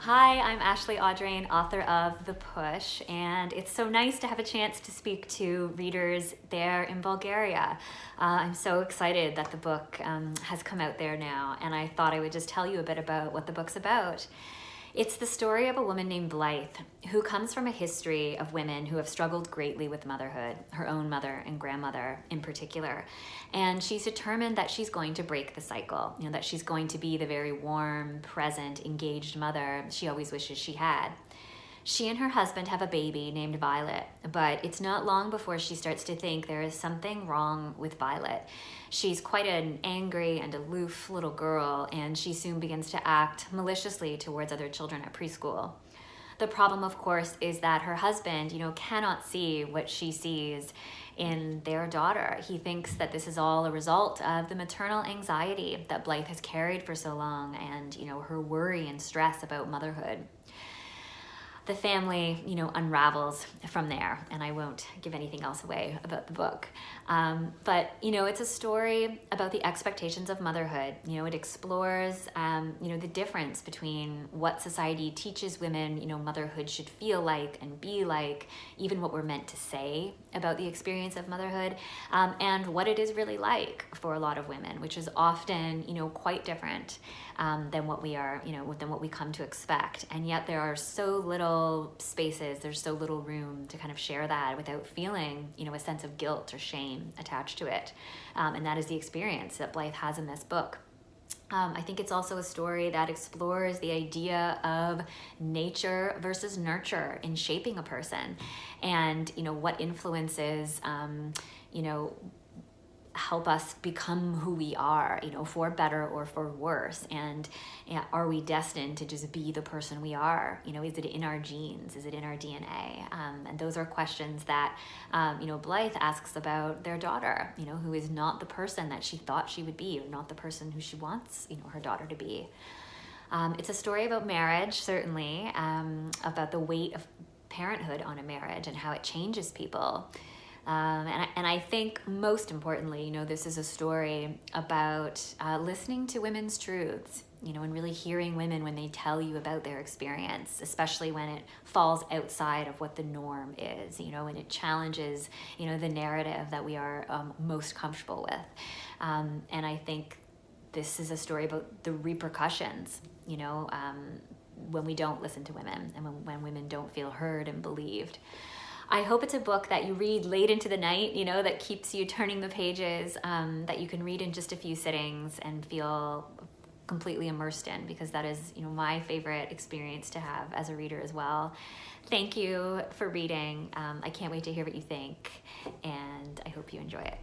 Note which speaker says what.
Speaker 1: Hi, I'm Ashli Odrain, author of The Push, and it's so nice to have a chance to speak to readers there in Bulgaria. I'm so excited that the book has come out there now, and I thought I would just tell you a bit about what the book's about. It's the story of a woman named Blythe, who comes from a history of women who have struggled greatly with motherhood, her own mother and grandmother in particular. And she's determined that she's going to break the cycle, that she's going to be the very warm, present, engaged mother she always wishes she had. She and her husband have a baby named Violet, but it's not long before she starts to think there is something wrong with Violet. She's quite an angry and aloof little girl, and she soon begins to act maliciously towards other children at preschool. The problem, of course, is that her husband, cannot see what she sees in their daughter. He thinks that this is all a result of the maternal anxiety that Blythe has carried for so long and, her worry and stress about motherhood. The family, unravels from there, and I won't give anything else away about the book. But it's a story about the expectations of motherhood. It explores, the difference between what society teaches women, motherhood should feel like and be like, even what we're meant to say about the experience of motherhood, and what it is really like for a lot of women, which is often, quite different than what we are, than what we come to expect. And yet there are so little spaces, there's so little room to kind of share that without feeling, a sense of guilt or shame attached to it. And that is the experience that Blythe has in this book. I think it's also a story that explores the idea of nature versus nurture in shaping a person, and what influences help us become who we are, for better or for worse. And are we destined to just be the person we are? Is it in our genes? Is it in our DNA? And those are questions that, Blythe asks about their daughter, who is not the person that she thought she would be, or not the person who she wants, her daughter to be. It's a story about marriage, certainly, about the weight of parenthood on a marriage and how it changes people. And I think most importantly, this is a story about listening to women's truths, and really hearing women when they tell you about their experience, especially when it falls outside of what the norm is, when it challenges, the narrative that we are most comfortable with. And I think this is a story about the repercussions, when we don't listen to women, and when women don't feel heard and believed. I hope it's a book that you read late into the night, that keeps you turning the pages, that you can read in just a few sittings and feel completely immersed in, because that is, my favorite experience to have as a reader as well. Thank you for reading. I can't wait to hear what you think, and I hope you enjoy it.